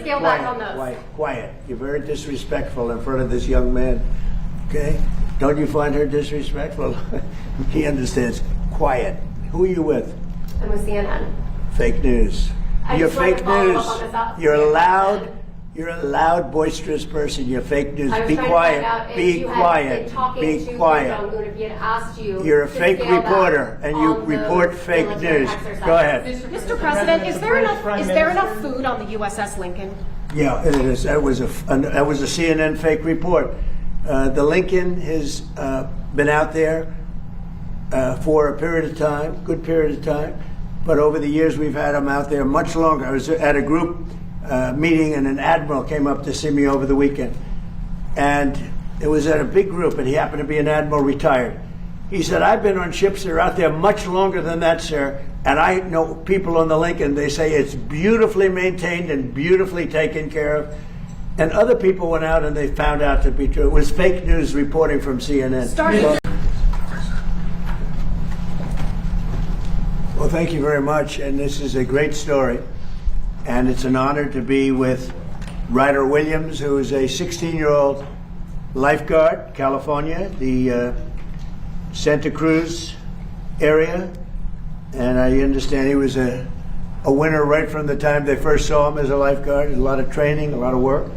scale back on those. Quiet. You're very disrespectful in front of this young man. Okay? Don't you find her disrespectful? He understands. Quiet. Who are you with? I'm with CNN. Fake news. You're fake news. You're a loud, boisterous person. You're fake news. Be quiet. Be quiet. Be quiet. You're a fake reporter, and you report fake news. Go ahead. Mr. President, is there enough food on the USS Lincoln? Yeah, it is. That was a CNN fake report. The Lincoln has been out there for a period of time, good period of time. But over the years, we've had them out there much longer. I was at a group meeting, and an admiral came up to see me over the weekend. And it was at a big group, and he happened to be an admiral retired. He said, I've been on ships that are out there much longer than that, sir. And I know people on the Lincoln, they say it's beautifully maintained and beautifully taken care of. And other people went out and they found out to be true. It was fake news reporting from CNN. Well, thank you very much. And this is a great story. And it's an honor to be with Ryder Williams, who is a 16-year-old lifeguard, California, the Santa Cruz area. And I understand he was a winner right from the time they first saw him as a lifeguard. A lot of training, a lot of work.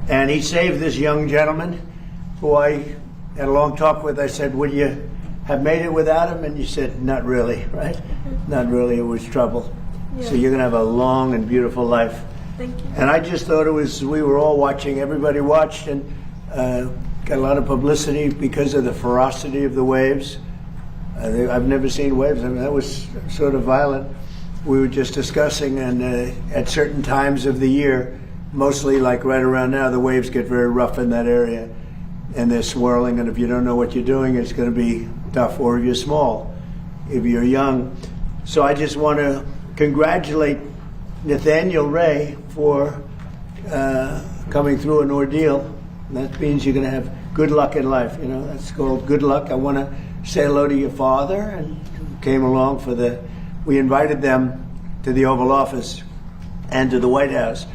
And he saved this young gentleman, who I had a long talk with. I said, would you have made it without him? And you said, not really, right? Not really. It was trouble. Yeah. So you're going to have a long and beautiful life. Thank you. And I just thought we were all watching. Everybody watched, and got a lot of publicity because of the ferocity of the waves. I've never seen waves. I mean, that was sort of violent. We were just discussing, and at certain times of the year, mostly like right around now, the waves get very rough in that area, and they're swirling, and if you don't know what you're doing, it's going to be tough, or if you're small, if you're young. So I just want to congratulate Nathaniel Ray for coming through an ordeal. That means you're going to have good luck in life. You know, that's called good luck. I want to say hello to your father, and came along for we invited them to the Oval Office and to the White House.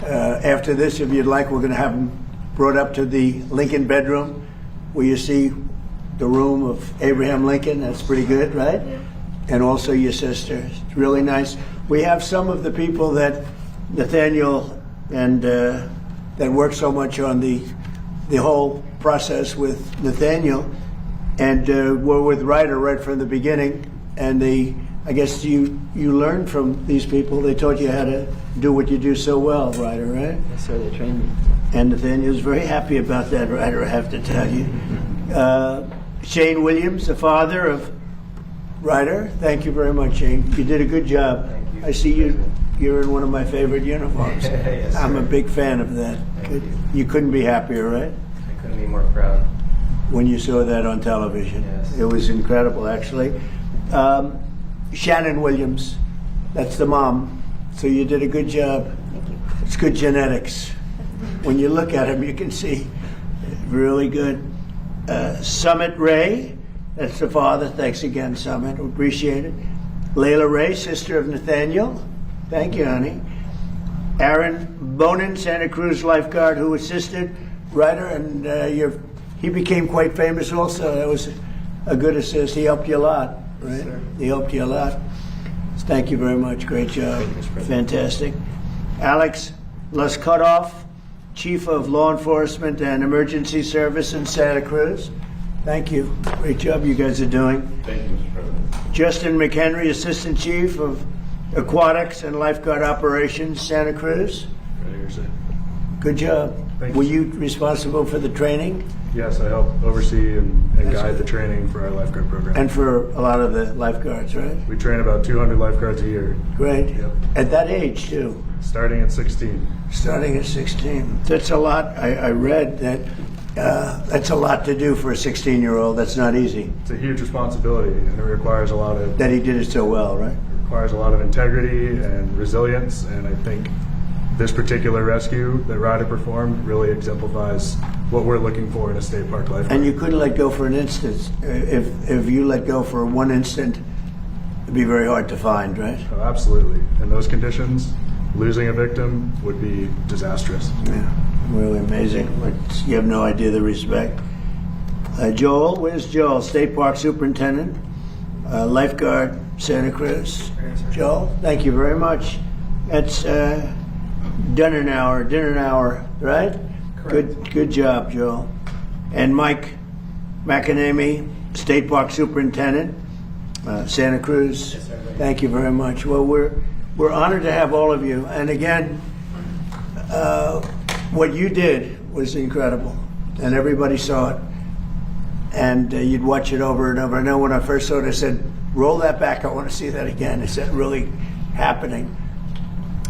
After this, if you'd like, we're going to have them brought up to the Lincoln bedroom, where you see the room of Abraham Lincoln. That's pretty good, right? Yeah. And also your sister. It's really nice. We have some of the people that Nathaniel and that worked so much on the whole process with Nathaniel, and were with Ryder right from the beginning. And I guess you learned from these people. They taught you how to do what you do so well, Ryder, right? Yes, sir. They trained me. And Nathaniel's very happy about that, Ryder, I have to tell you. Shane Williams, the father of Ryder. Thank you very much, Shane. You did a good job. Thank you. I see you're in one of my favorite uniforms. Yes, I'm sir. a big fan of that. You couldn't be happier, right? I couldn't be more proud. When you saw that on television. Yes. It was incredible, actually. Shannon Williams, that's the mom. So you did a good job. Thank you. It's good genetics. When you look at him, you can see really good. Summit Ray, that's the father. Thanks again, Summit. Appreciate it. Layla Ray, sister of Nathaniel. Thank you, honey. Aaron Bonin, Santa Cruz lifeguard, who assisted Ryder, and he became quite famous also. That was a good assist. He helped you a lot, right? Yes, sir. He helped you a lot. Thank you very much. Great job. Fantastic. Alex Luscutoff, Chief of Law Enforcement and Emergency Service in Santa Cruz. Thank you. Great job you guys are doing. Thank you, Mr. President. Justin McHenry, Assistant Chief of Aquatics and Lifeguard Operations, Santa Cruz. Right here, sir. Good job. Thank Were you. you responsible for the training? Yes, I help oversee and That's guide good. the training for our lifeguard program. And for a lot of the lifeguards, right? We train about 200 lifeguards a year, Great. Yep. At that age, too. starting at 16. Starting at 16. That's a lot. I read that that's a lot to do for a 16-year-old. That's not easy. It's a huge responsibility, and it requires a lot of That he did it so well, right? integrity and resilience. And I think this particular rescue that Ryder performed really exemplifies what we're looking for in a state park lifeguard. And you couldn't let go for an instant. If you let go for one instant, it'd be very hard to find, right? Oh, absolutely. In those conditions, losing a victim would be disastrous. Yeah, really amazing. You have no idea the respect. Joel, where's Joel? State Park Superintendent, lifeguard, Santa Cruz. Joel, thank you very much. That's dinner hour, right? Good job, Joel. And Mike McAnamy, State Park Superintendent, Santa Cruz. Yes, sir. Thank you very much. Well, we're honored to have all of you. And again, what you did was incredible, and everybody saw it. And you'd watch it over and over. I know when I first saw it, I said, roll that back. I want to see that again. Is that really happening?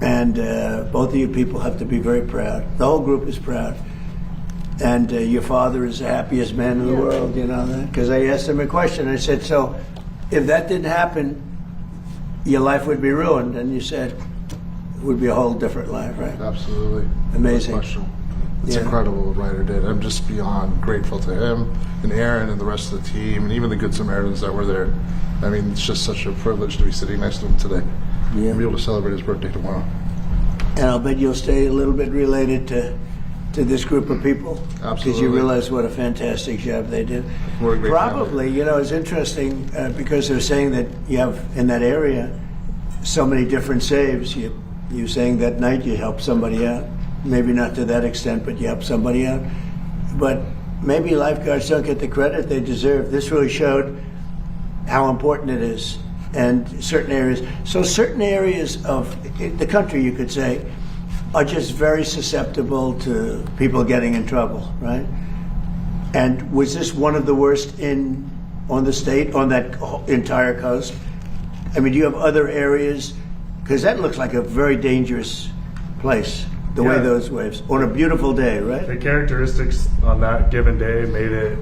And both of you people have to be very proud. The whole group is proud. And your father is the happiest man in the world, you know that? Because I asked him a question. I said, so if that didn't happen, your life would be ruined. And you said, it would be a whole different life, right? Absolutely. Amazing. No question. It's Yeah. incredible what Ryder did. I'm just beyond grateful to him and Aaron and the rest of the team and even the Good Samaritans that were there. I mean, it's just such a privilege to be sitting next to him today Yeah. and be able to celebrate his birthday tomorrow. And I'll bet you'll stay a little bit related to this group of people. Because you Absolutely. realize what a fantastic job they did. We're a great Probably, family. you know, it's interesting because they're saying that you have in that area so many different saves. You're saying that night you helped somebody out. Maybe not to that extent, but you helped somebody out. But maybe lifeguards don't get the credit they deserve. This really showed how important it is. And certain areas. So certain areas of the country, you could say, are just very susceptible to people getting in trouble, right? And was this one of the worst on the state, on that entire coast? I mean, do you have other areas? Because that looks like a very dangerous place, the way Yeah. those waves, on a beautiful day, right? The characteristics on that given day made it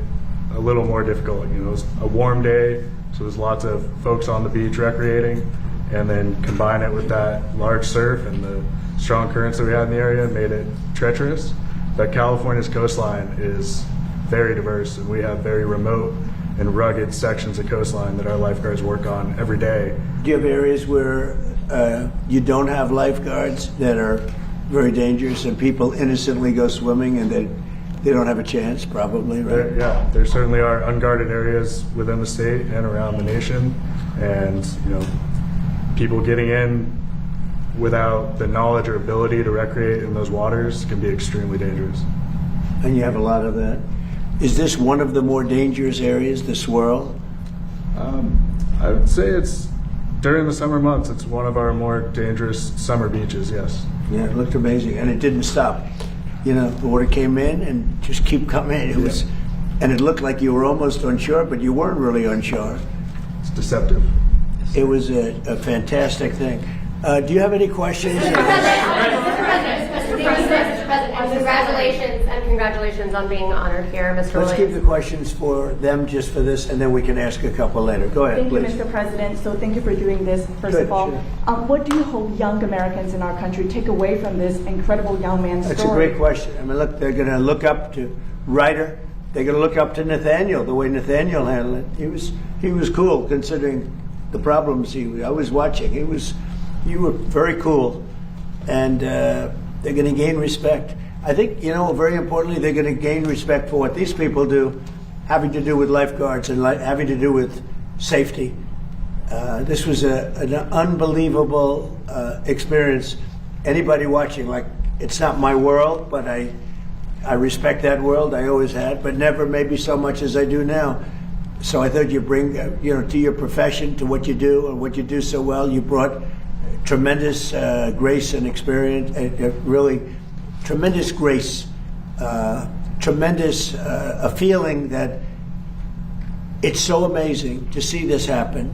a little more difficult. You know, it was a warm day, so there's lots of folks on the beach recreating, and then combine it with that large surf and the strong currents that we had in the area made it treacherous. But California's coastline is very diverse, and we have very remote and rugged sections of coastline that our lifeguards work on every day. Do you have areas where you don't have lifeguards that are very dangerous and people innocently go swimming and they don't have a chance, probably, right? There certainly are unguarded areas within the state and around the nation, and people getting in without the knowledge or ability to recreate in those waters can be extremely dangerous. And you have a lot of that. Is this one of the more dangerous areas, the swirl? I would say it's during the summer months. It's one of our more dangerous summer beaches. Yes. Yeah, it looked amazing, and it didn't stop. You know, the water came in and just keep coming. It was, and it looked like you were almost on shore, but you weren't really on shore. It's deceptive. It was a fantastic thing. Do you have any questions? Mr. President, congratulations on being honored here, Mr. Let's keep the Williams. questions for them just for this, and then we can ask a couple later. Go ahead, Thank you, please. Mr. President. So thank you for doing this, first Good, of all. sure. What do you hope young Americans in our country take away from this incredible young man's That's story? a great question. I mean, look, they're going to look up to Ryder. They're going to look up to Nathaniel, the way Nathaniel handled it. He was cool considering the problems I was watching. You were very cool, and they're going to gain respect. I think, very importantly, they're going to gain respect for what these people do, having to do with lifeguards and having to do with safety. This was an unbelievable experience. Anybody watching, it's not my world, but I respect that world. I always had, but never maybe so much as I do now. So I thought you bring, to your profession, to what you do and what you do so well, you brought tremendous grace and experience, really tremendous grace, tremendous a feeling that it's so amazing to see this happen,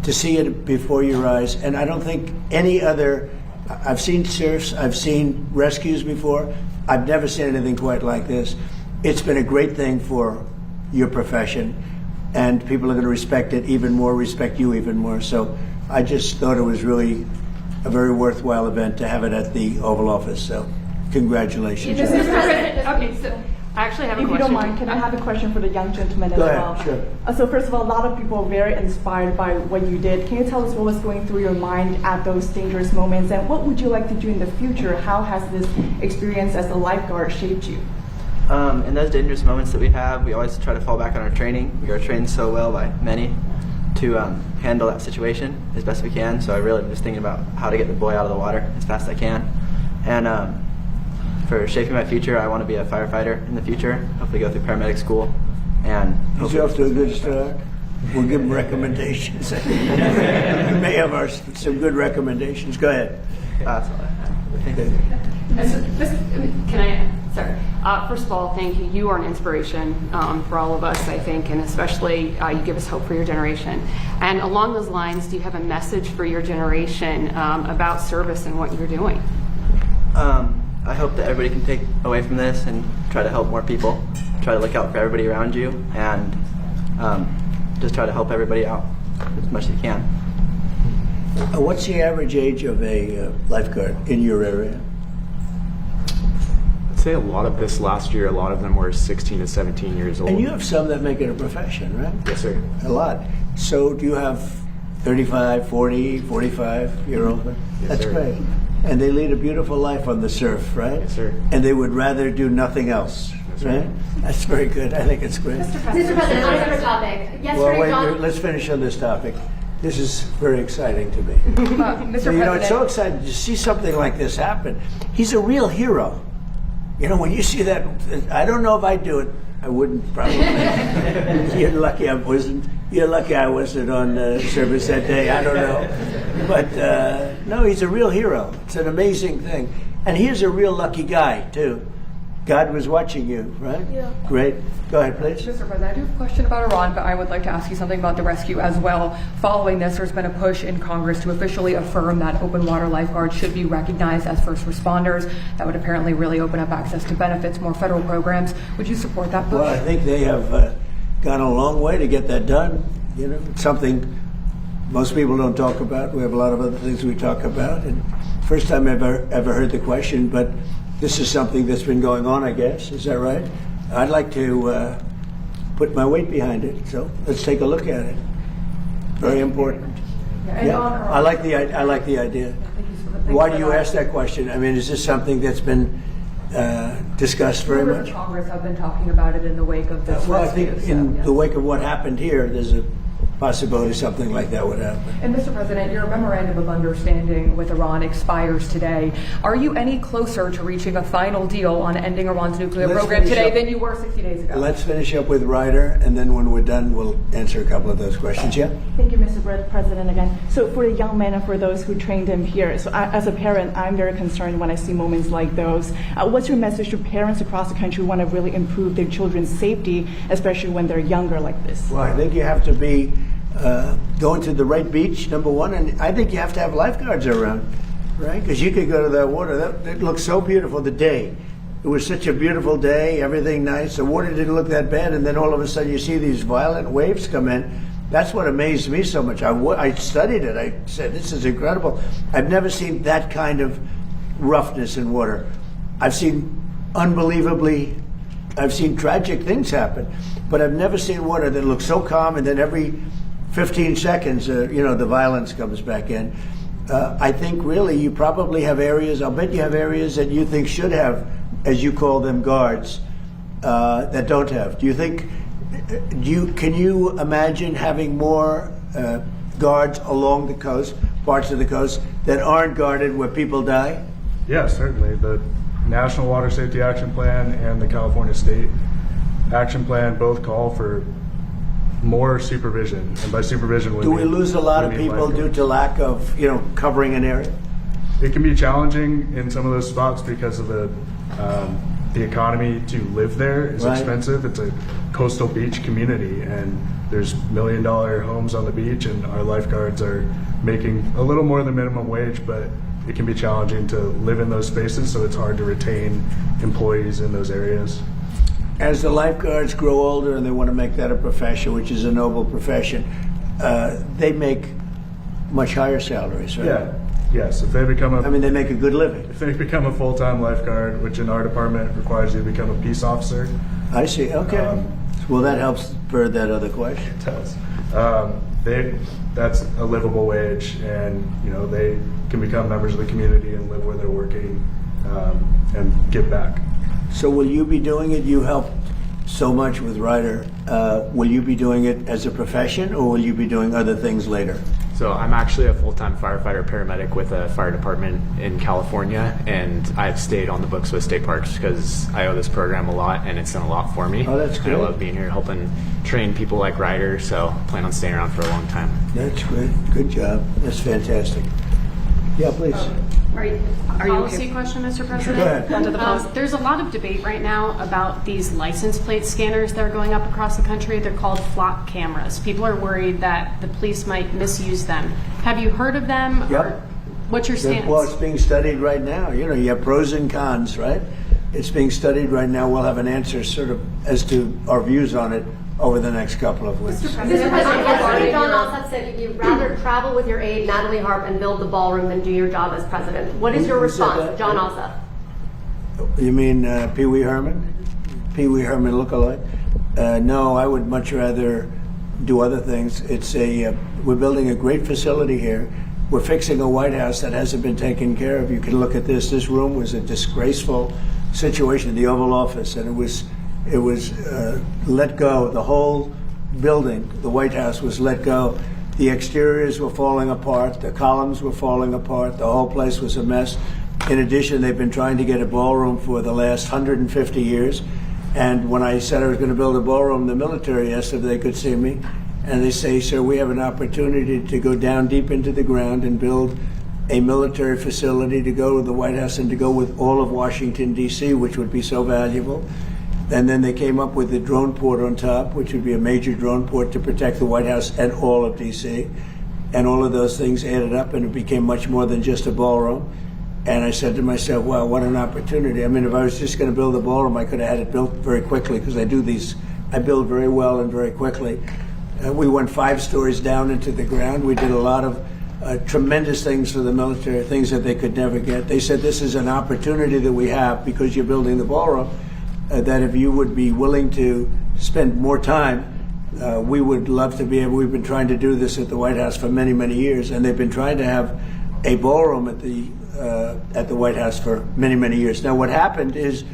to see it before your eyes. And I don't think any other, I've seen surfs, I've seen rescues before, I've never seen anything quite like this. It's been a great thing for your profession, and people are going to respect it even more, respect you even more. So I just thought it was really a very worthwhile event to have it at the Oval Office. So congratulations. Mr. President, okay, so I actually have a If you question. don't mind, can I have a question for the young gentleman as Go ahead, well? sure. So first of all, a lot of people are very inspired by what you did. Can you tell us what was going through your mind at those dangerous moments, and what would you like to do in the future? How has this experience as a lifeguard shaped you? In those dangerous moments that we have, we always try to fall back on our training. We are trained so well by many to handle that situation as best we can. So I really am just thinking about how to get the boy out of the water as fast as I can. And for shaping my future, I want to be a firefighter in the future, hopefully go through paramedic school. And He's off to a good start. We'll give him recommendations. We may have some good recommendations. Go ahead. that's all I have. Can I? Sorry. First of all, thank you. You are an inspiration for all of us, I think, and especially you give us hope for your generation. And along those lines, do you have a message for your generation about service and what you're doing? I hope that everybody can take away from this and try to help more people, try to look out for everybody around you, and just try to help everybody out as much as you can. What's the average age of a lifeguard in your area? I'd say a lot of this last year, a lot of them were 16 to 17 years old. And you have some that make it a profession, right? Yes, sir. A lot. So do you have 35, 40, 45-year-old? Yes, That's sir. great. And they lead a beautiful life on the surf, right? Yes, sir. And they would rather do nothing else, Yes, sir. right? That's very good. I think it's great. Mr. President, on a different topic. Well, Yesterday, wait, John. let's finish on this topic. This is very exciting to me. Mr. You know, it's so President, exciting to see something like this happen. He's a real hero. You know, when you see that, I don't know if I'd do it. I wouldn't probably. You're lucky I wasn't. You're lucky I wasn't on service that day. I don't know. But no, he's a real hero. It's an amazing thing. And he's a real lucky guy, too. God was watching you, right? Yeah. Great. Go ahead, please. Mr. President, I do have a question about Iran, but I would like to ask you something about the rescue as well. Following this, there's been a push in Congress to officially affirm that open water lifeguards should be recognized as first responders. That would apparently really open up access to benefits, more federal programs. Would you support that push? Well, I think they have gone a long way to get that done. You know, it's something most people don't talk about. We have a lot of other things we talk about. And first time I've ever heard the question, but this is something that's been going on, I guess. Is that right? I'd like to put my weight behind it. So let's take a look at it. Very important. Yeah, I like the idea. Why do you ask that question? I mean, is this something that's been discussed very Members much? of Congress have been talking about it in the wake of this Well, I rescue. think so, in yes. the wake of what happened here, there's a possibility something like that would happen. And Mr. President, your memorandum of understanding with Iran expires today. Are you any closer to reaching a final deal on ending Iran's nuclear Let's program finish today up- than you were 60 days ago? Let's finish up with Ryder, and then when we're done, we'll answer a couple of those questions. Yeah? Thank you, Mr. President, again. So for the young men and for those who trained him here, so as a parent, I'm very concerned when I see moments like those. What's your message to parents across the country who want to really improve their children's safety, especially when they're younger like this? Well, I think you have to be going to the right beach, number one, and I think you have to have lifeguards around, right? Because you could go to that water. That looked so beautiful the day. It was such a beautiful day, everything nice. The water didn't look that bad, and then all of a sudden you see these violent waves come in. That's what amazed me so much. I studied it. I said, this is incredible. I've never seen that kind of roughness in water. I've seen tragic things happen, but I've never seen water that looks so calm, and then every 15 seconds, the violence comes back in. I think really you probably have areas, I'll bet you have areas that you think should have, as you call them, guards, that don't have. Can you imagine having more guards along the coast, parts of the coast, that aren't guarded where people die? Yeah, certainly. The National Water Safety Action Plan and the California State Action Plan both call for more supervision, and by supervision, Do we lose a lot of people due to lack of, covering an area? It can be challenging in some of those spots because of the economy to live there is Right. expensive. It's a coastal beach community, and there's $1 million homes on the beach, and our lifeguards are making a little more than minimum wage, but it can be challenging to live in those spaces, so it's hard to retain employees in those areas. As the lifeguards grow older and they want to make that a profession, which is a noble profession, they make much higher salaries, right? Yeah, Yes, if they become I mean, they make a good living. if they become a full-time lifeguard, which in our department requires you to become a peace officer, I see. Okay. Well, that helps for that other question. it does. That's a livable wage, and they can become members of the community and live where they're working and give back. So will you be doing it? You helped so much with Ryder. Will you be doing it as a profession, or will you be doing other things later? So I'm actually a full-time firefighter paramedic with a fire department in California, and I've stayed on the books with state parks because I owe this program a lot, and it's done a lot for me. Oh, that's And great. I love being here, helping train people like Ryder, so I plan on staying around for a long time. That's great. Good job. That's fantastic. Yeah, please. Are you Policy okay? question, Mr. President? Go ahead. Under the policy. There's a lot of debate right now about these license plate scanners that are going up across the country. They're called flock cameras. People are worried that the police might misuse them. Have you heard of them? Yep. Or what's your stance? Well, it's being studied right now. You have pros and cons, right? It's being studied right now. We'll have an answer sort of as to our views on it over the next couple of weeks. Mr. President, yesterday John Ossoff said you'd rather travel with your aide, Natalie Harp, and build the ballroom than do your job as president. What is your Who said response, that? John Ossoff? You mean Pee Wee Herman? Pee Wee Herman lookalike? No, I would much rather do other things. We're building a great facility here. We're fixing a White House that hasn't been taken care of. You can look at this. This room was a disgraceful situation, the Oval Office, and it was let go. The whole building, the White House, was let go. The exteriors were falling apart. The columns were falling apart. The whole place was a mess. In addition, they've been trying to get a ballroom for the last 150 years. And when I said I was going to build a ballroom, the military asked if they could see me. And they say, sir, we have an opportunity to go down deep into the ground and build a military facility to go to the White House and to go with all of Washington, D.C., which would be so valuable. And then they came up with the drone port on top, which would be a major drone port to protect the White House and all of D.C. And all of those things added up, and it became much more than just a ballroom. And I said to myself, wow, what an opportunity. I mean, if I was just going to build a ballroom, I could have had it built very quickly, because I build very well and very quickly. We went 5 stories down into the ground. We did a lot of tremendous things for the military, things that they could never get. They said, this is an opportunity that we have because you're building the ballroom, that if you would be willing to spend more time, we would love to be able. We've been trying to do this at the White House for many, many years, and they've been trying to have a ballroom at the White House for many, many years. Now, what happened is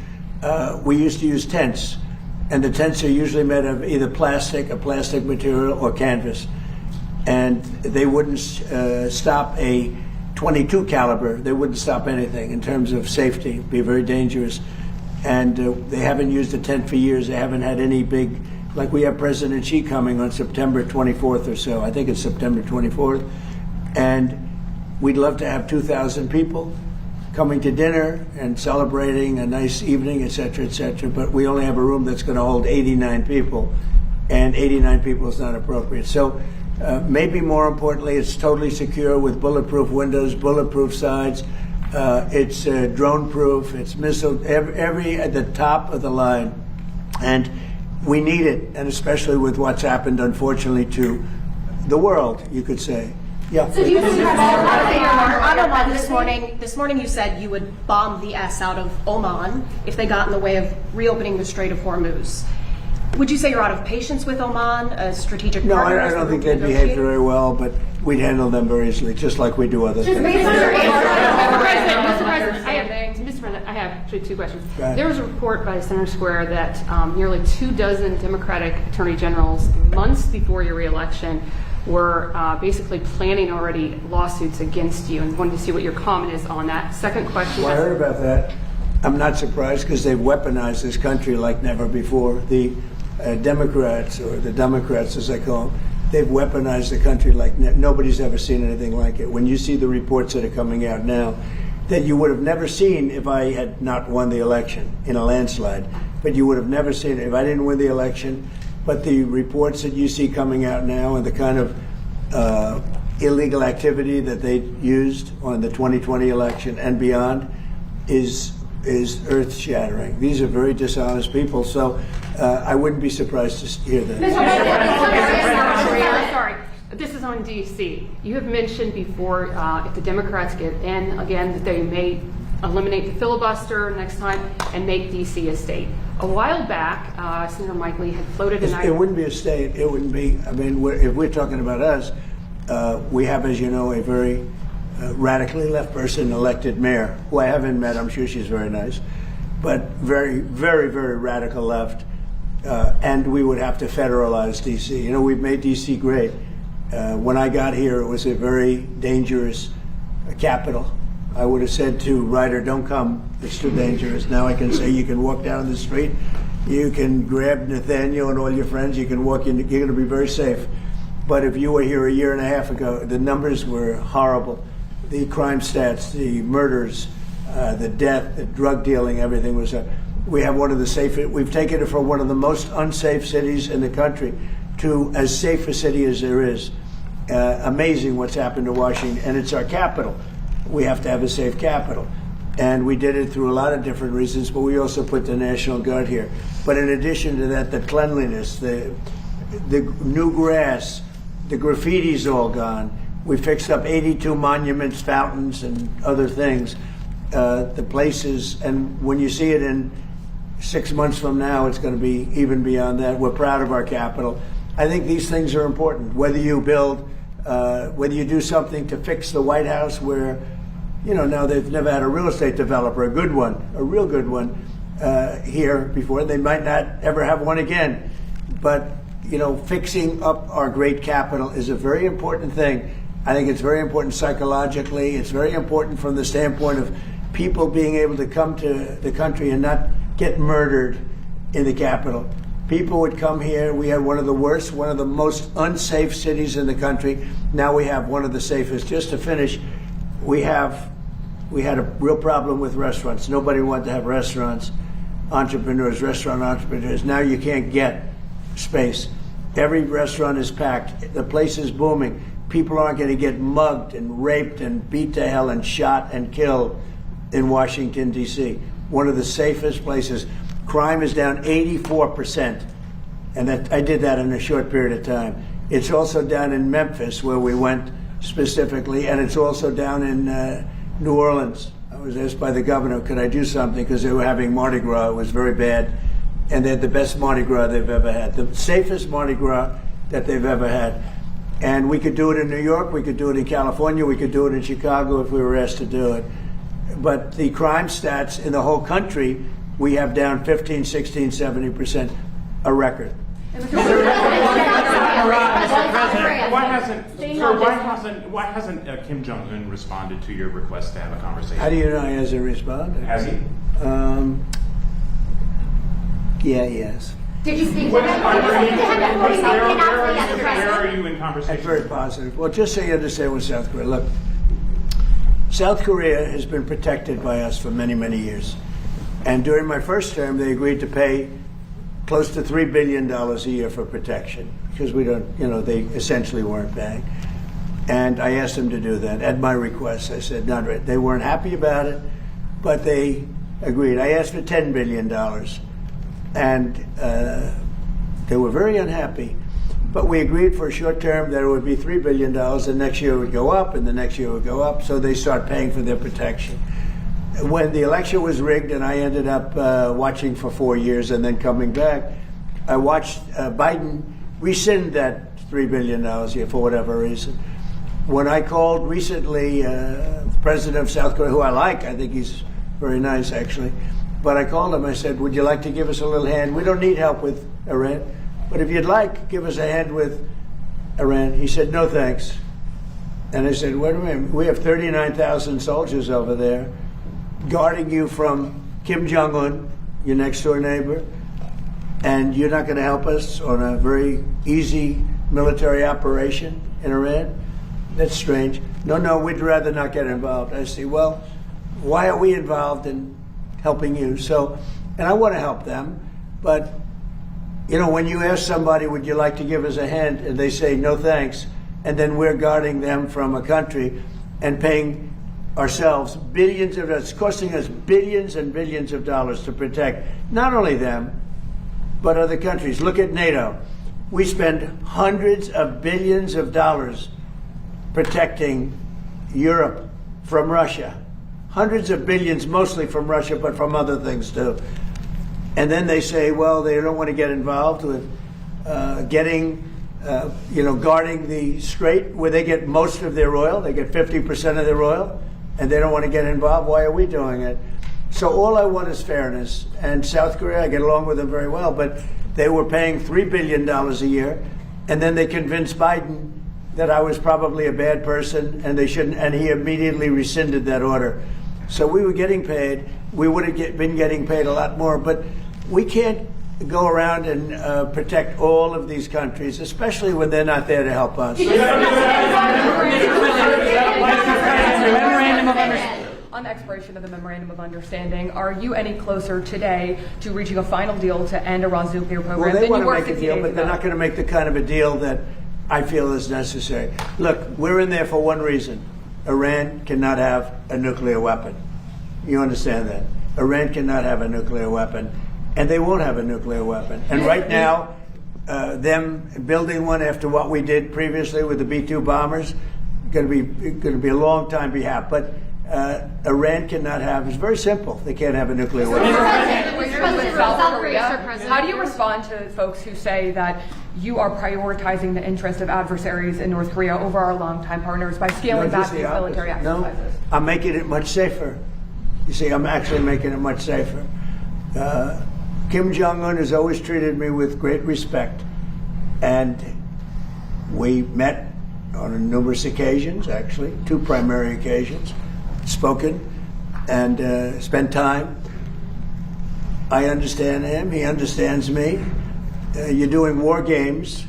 we used to use tents, and the tents are usually made of either a plastic material, or canvas, and they wouldn't stop a .22 caliber. They wouldn't stop anything in terms of safety. It'd be very dangerous. And they haven't used a tent for years. They haven't had any big, like we have President Xi coming on September 24th or so. I think it's September 24th. And we'd love to have 2,000 people coming to dinner and celebrating a nice evening, et cetera, but we only have a room that's going to hold 89 people, and 89 people is not appropriate. So maybe more importantly, it's totally secure with bulletproof windows, bulletproof sides. It's drone-proof. It's missile every at the top of the line, and we need it. And especially with what's happened, unfortunately, to the world, you could say. Yeah. So do you think On Oman this morning you said you would bomb the S out of Oman if they got in the way of reopening the Strait of Hormuz. Would you say you're out of patience with Oman, a strategic No, partner? I don't think they'd behave very well, but we'd handle them very easily, just like we do other things. Mr. President, I have actually 2 questions. Go ahead. There was a report by Center Square that nearly 24 Democratic attorney generals, months before your reelection, were basically planning already lawsuits against you, and wanted to see what your comment is on that. Second question. Well, I heard about that. I'm not surprised, because they've weaponized this country like never before. The Democrats, or the Democrats as I call them, they've weaponized the country like nobody's ever seen anything like it. When you see the reports that are coming out now, that you would have never seen if I had not won the election in a landslide, but you would have never seen it if I didn't win the election. But the reports that you see coming out now, and the kind of illegal activity that they used on the 2020 election and beyond is earth-shattering. These are very dishonest people, so I wouldn't be surprised to hear that. Sorry. This is on D.C. You have mentioned before, if the Democrats get in again, that they may eliminate the filibuster next time and make D.C. a state. A while back, Senator Mike Lee had floated an idea. It wouldn't be a state. It wouldn't be. I mean, if we're talking about us, we have, as you know, a very radically left person elected mayor, who I haven't met. I'm sure she's very nice, but very, very, very radical left. And we would have to federalize D.C. You know, we've made D.C. great. When I got here, it was a very dangerous capital. I would have said to Ryder, don't come, it's too dangerous. Now I can say you can walk down the street, you can grab Nathaniel and all your friends, you can walk in, you're going to be very safe. But if you were here a year and a half ago, the numbers were horrible. The crime stats, the murders, the death, the drug dealing, everything was we have one of the safest, we've taken it from one of the most unsafe cities in the country to as safe a city as there is. Amazing what's happened to Washington, and it's our capital. We have to have a safe capital. And we did it through a lot of different reasons, but we also put the National Guard here. But in addition to that, the cleanliness, the new grass, the graffiti's all gone. We fixed up 82 monuments, fountains, and other things. The places, and when you see it in 6 months from now, it's going to be even beyond that. We're proud of our capital. I think these things are important. Whether you build, whether you do something to fix the White House, where, you know, now they've never had a real estate developer, a good one, a real good one here before. They might not ever have one again. But, you know, fixing up our great capital is a very important thing. I think it's very important psychologically. It's very important from the standpoint of people being able to come to the country and not get murdered in the capital. People would come here. We had one of the worst, one of the most unsafe cities in the country. Now we have one of the safest. Just to finish, we had a real problem with restaurants. Nobody wanted to have restaurants, restaurant entrepreneurs. Now you can't get space. Every restaurant is packed. The place is booming. People aren't going to get mugged and raped and beat to hell and shot and killed in Washington, D.C. One of the safest places. Crime is down 84%. And I did that in a short period of time. It's also down in Memphis, where we went specifically, and it's also down in New Orleans. I was asked by the governor, could I do something, because they were having Mardi Gras. It was very bad. And they had the best Mardi Gras they've ever had, the safest Mardi Gras that they've ever had. And we could do it in New York, we could do it in California, we could do it in Chicago if we were asked to do it. But the crime stats in the whole country, we have down 15, 16, 70%, a record. Why hasn't Kim Jong Un responded to your request to have a conversation? How do you know he hasn't responded? Has he? Yeah, yes. Did you speak to Where him? are you in conversation? That's very positive. Well, just so you understand with South Korea, look, South Korea has been protected by us for many, many years. And during my first term, they agreed to pay close to $3 billion a year for protection, because we don't, you know, they essentially weren't paying. And I asked them to do that at my request. I said, not right. They weren't happy about it, but they agreed. I asked for $10 billion. And they were very unhappy. But we agreed for a short term that it would be $3 billion, the next year it would go up, and the next year it would go up, so they start paying for their protection. When the election was rigged and I ended up watching for 4 years and then coming back, I watched Biden rescind that $3 billion a year for whatever reason. When I called recently President of South Korea, who I like, I think he's very nice actually, but I called him, I said, would you like to give us a little hand? We don't need help with Iran, but if you'd like, give us a hand with Iran. He said, no thanks. And I said, wait a minute, we have 39,000 soldiers over there guarding you from Kim Jong Un, your next door neighbor, and you're not going to help us on a very easy military operation in Iran? That's strange. No, we'd rather not get involved. I say, well, why are we involved in helping you? So, and I want to help them, but, you know, when you ask somebody, would you like to give us a hand, and they say, no thanks, and then we're guarding them from a country and paying ourselves billions of dollars, it's costing us billions and billions of dollars to protect not only them, but other countries. Look at NATO. We spend hundreds of billions of dollars protecting Europe from Russia. Hundreds of billions, mostly from Russia, but from other things too. And then they say, well, they don't want to get involved with guarding the Strait, where they get most of their oil. They get 50% of their oil, and they don't want to get involved. Why are we doing it? So all I want is fairness. And South Korea, I get along with them very well, but they were paying $3 billion a year, and then they convinced Biden that I was probably a bad person and they shouldn't, and he immediately rescinded that order. So we were getting paid. We would have been getting paid a lot more, but we can't go around and protect all of these countries, especially when they're not there to help us. On the expiration of the Memorandum of Understanding, are you any closer today to reaching a final deal to end Iran's nuclear program Well, they than want you to were make a 60 deal, days but they're ago? not going to make the kind of a deal that I feel is necessary. Look, we're in there for one reason. Iran cannot have a nuclear weapon. You understand that? Iran cannot have a nuclear weapon, and they won't have a nuclear weapon. And right now, them building one after what we did previously with the B-2 bombers, going to be a long time behalf. But Iran cannot have. It's very simple. They can't have a nuclear weapon. How do you respond to folks who say that you are prioritizing the interest of adversaries in North Korea over our longtime partners by scaling No, back just these the opposite. military exercises? No, I'm making it much safer. You see, I'm actually making it much safer. Kim Jong Un has always treated me with great respect, and we met on numerous occasions, actually, 2 primary occasions, spoken and spent time. I understand him. He understands me. You're doing war games.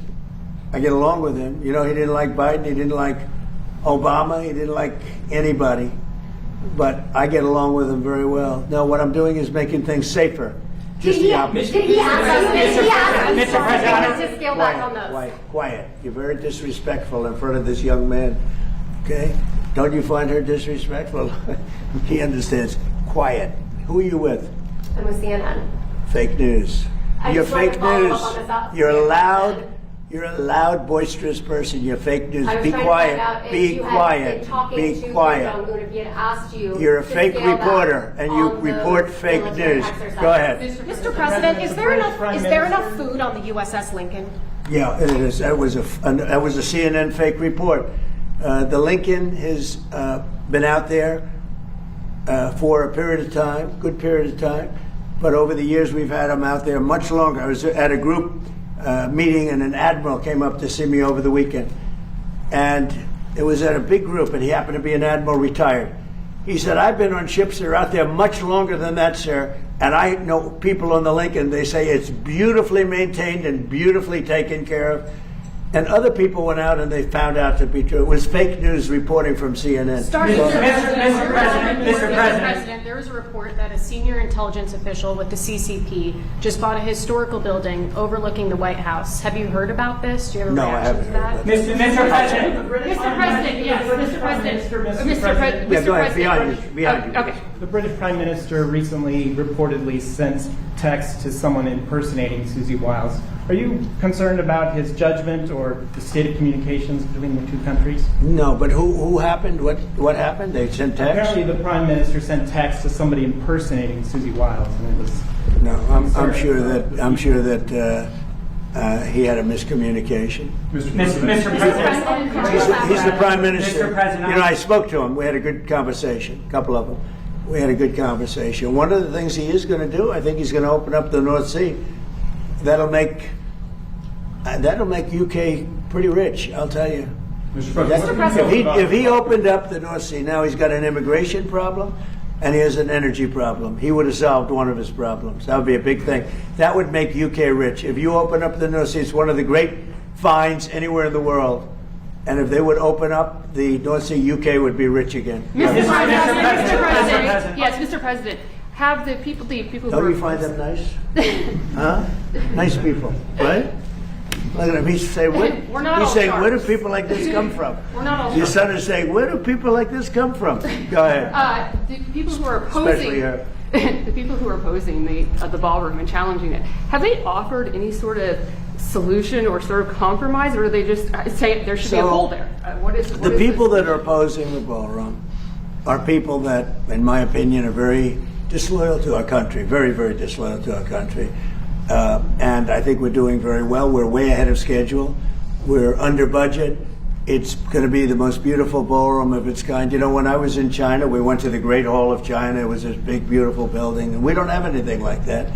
I get along with him. You know, he didn't like Biden. He didn't like Obama. He didn't like anybody. But I get along with him very well. No, what I'm doing is making things safer. Just the opposite. Did he ask us to scale back on those? Quiet. You're very disrespectful in front of this young man. Okay? Don't you find her disrespectful? He understands. Quiet. Who are you with? I'm with CNN. Fake news. I You're just wanted fake to follow news. up on this. You're a loud, boisterous person. You're fake news. I was Be trying quiet. to find out if Be you had quiet. been talking Be to Kim quiet. Jong Un, if he had asked you. You're a to fake scale back reporter, and you on report those fake military news. exercises. Go ahead. Mr. President, is there enough food on the USS Lincoln? Yeah, it is. That was a CNN fake report. The Lincoln has been out there for a period of time, good period of time. But over the years, we've had them out there much longer. I was at a group meeting, and an admiral came up to see me over the weekend. And it was at a big group, and he happened to be an admiral retired. He said, I've been on ships that are out there much longer than that, sir. And I know people on the Lincoln, they say it's beautifully maintained and beautifully taken care of. And other people went out and they found out to be true. It was fake news reporting from CNN. Mr. President, there was a report that a senior intelligence official with the CCP just bought a historical building overlooking the White House. Have you heard about this? Do you have a No, I reaction haven't to heard that? about Mr. President, yes, Mr. President. Yeah, go ahead, behind you. Okay. The British Prime Minister recently reportedly sent text to someone impersonating Susie Wiles. Are you concerned about his judgment or the state of communications between the 2 countries? No, but who happened? What happened? They sent text? Apparently the Prime Minister sent text to somebody impersonating Susie Wiles, and it was... No, I'm sure that he had a miscommunication. Mr. President. He's the Prime Minister. Mr. President. You know, I spoke to him. We had a good conversation, a couple of them. We had a good conversation. One of the things he is going to do, I think he's going to open up the North Sea. That'll make UK pretty rich, I'll tell you. Mr. President. If he opened up the North Sea, now he's got an immigration problem and he has an energy problem. He would have solved one of his problems. That would be a big thing. That would make UK rich. If you open up the North Sea, it's one of the great finds anywhere in the world. And if they would open up the North Sea, UK would be rich again. Mr. President. Yes, Mr. President. Have the people who Don't are you find them nice? Huh? Nice people, right? Look at him. He's saying, We're not all he's saying, where do sharks. people like this come from? We're not all Your sharks. son is saying, where do people like this come from? Go ahead. The people who are Especially opposing her. the people who are opposing the ballroom and challenging it, have they offered any sort of solution or sort of compromise, or do they just say there should be a hole there? What is The people that are opposing the ballroom are people that, in my opinion, are very disloyal to our country, very, very disloyal to our country. And I think we're doing very well. We're way ahead of schedule. We're under budget. It's going to be the most beautiful ballroom of its kind. You know, when I was in China, we went to the Great Hall of China. It was this big, beautiful building. And we don't have anything like that.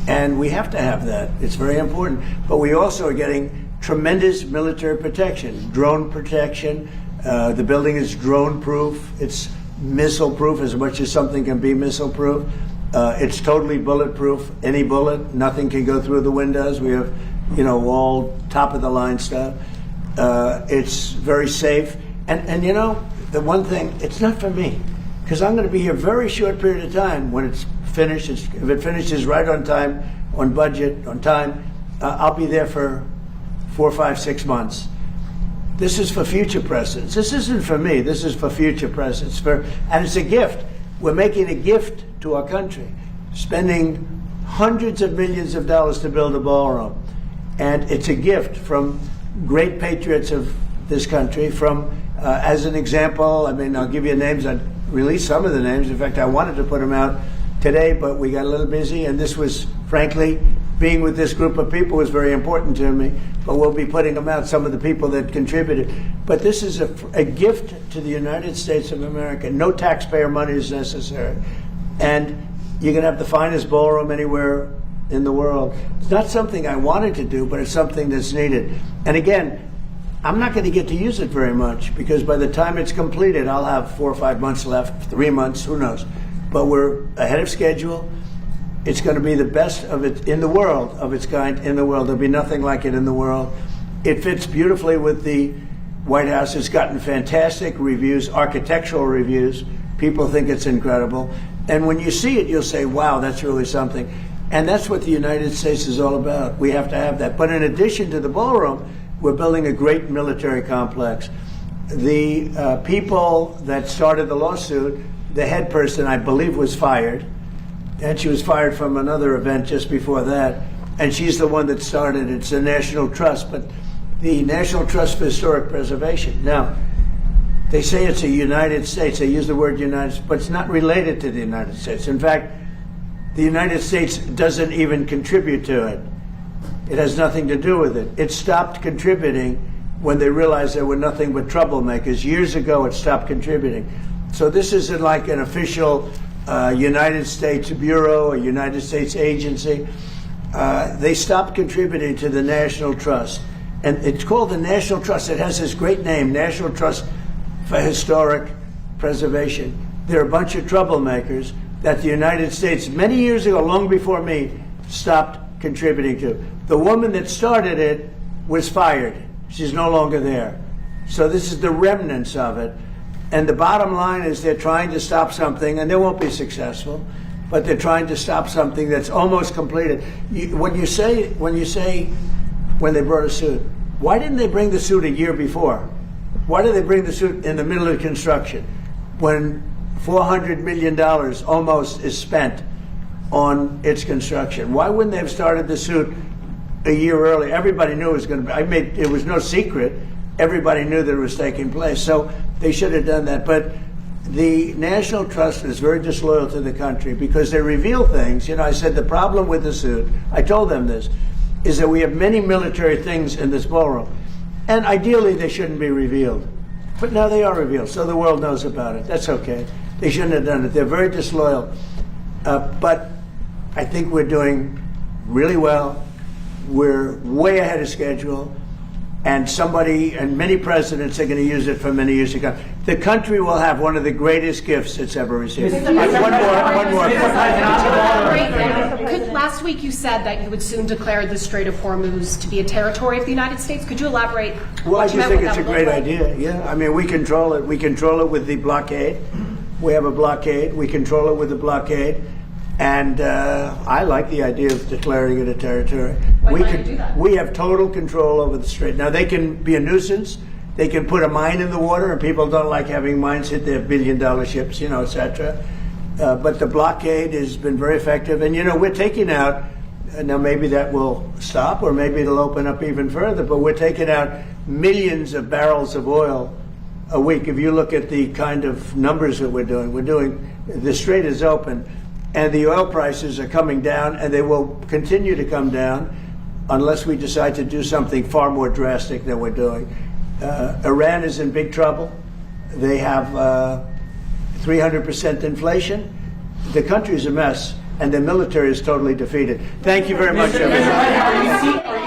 And we have to have that. It's very important. But we also are getting tremendous military protection, drone protection. The building is drone-proof. It's missile-proof as much as something can be missile-proof. It's totally bulletproof. Any bullet, nothing can go through the windows. We have, you know, all top-of-the-line stuff. It's very safe. And you know, the one thing, it's not for me, because I'm going to be here a very short period of time. When it's finished, if it finishes right on time, on budget, on time, I'll be there for 4, 5, 6 months. This is for future presidents. This isn't for me. This is for future presidents. And it's a gift. We're making a gift to our country, spending hundreds of millions of dollars to build a ballroom. And it's a gift from great patriots of this country. From, as an example, I mean, I'll give you names. I released some of the names. In fact, I wanted to put them out today, but we got a little busy. And this was, frankly, being with this group of people was very important to me. But we'll be putting them out, some of the people that contributed. But this is a gift to the United States of America. No taxpayer money is necessary. And you can have the finest ballroom anywhere in the world. It's not something I wanted to do, but it's something that's needed. And again, I'm not going to get to use it very much, because by the time it's completed, I'll have 4 or 5 months left, 3 months, who knows. But we're ahead of schedule. It's going to be the best of it in the world, of its kind in the world. There'll be nothing like it in the world. It fits beautifully with the White House. It's gotten fantastic reviews, architectural reviews. People think it's incredible. And when you see it, you'll say, wow, that's really something. And that's what the United States is all about. We have to have that. But in addition to the ballroom, we're building a great military complex. The people that started the lawsuit, the head person, I believe, was fired. And she was fired from another event just before that. And she's the one that started. It's a National Trust, but the National Trust for Historic Preservation. Now, they say it's a United States. They use the word United States, but it's not related to the United States. In fact, the United States doesn't even contribute to it. It has nothing to do with it. It stopped contributing when they realized there were nothing but troublemakers. Years ago, it stopped contributing. So this isn't like an official United States Bureau, a United States agency. They stopped contributing to the National Trust. And it's called the National Trust. It has this great name, National Trust for Historic Preservation. They're a bunch of troublemakers that the United States, many years ago, long before me, stopped contributing to. The woman that started it was fired. She's no longer there. So this is the remnants of it. And the bottom line is they're trying to stop something, and they won't be successful, but they're trying to stop something that's almost completed. When they brought a suit, why didn't they bring the suit a year before? Why did they bring the suit in the middle of construction when $400 million almost is spent on its construction? Why wouldn't they have started the suit a year early? Everybody knew it was going to be. It was no secret. Everybody knew that it was taking place. So they should have done that. But the National Trust is very disloyal to the country because they reveal things. You know, I said the problem with the suit, I told them this, is that we have many military things in this ballroom. And ideally, they shouldn't be revealed. But now they are revealed, so the world knows about it. That's okay. They shouldn't have done it. They're very disloyal. But I think we're doing really well. We're way ahead of schedule. And many presidents are going to use it for many years to come. The country will have one of the greatest gifts it's ever received. One more. Last week you said that you would soon declare the Strait of Hormuz to be a territory of the United States. Could you elaborate? Well, I just think it's a great idea. Yeah, I mean, we control it. We control it with the blockade. We have a blockade. We control it with the blockade. And I like the idea of declaring it a territory. We have total control over the Strait. Now, they can be a nuisance. They can put a mine in the water, and people don't like having mines hit their billion-dollar ships, et cetera. But the blockade has been very effective. And, we're taking out Now maybe that will stop, or maybe it'll open up even further, but we're taking out millions of barrels of oil a week. If you look at the kind of numbers that we're doing, the Strait is open, and the oil prices are coming down, and they will continue to come down unless we decide to do something far more drastic than we're doing. Iran is in big trouble. They have 300% inflation. The country is a mess, and the military is totally defeated. Thank you very much, everybody. Are you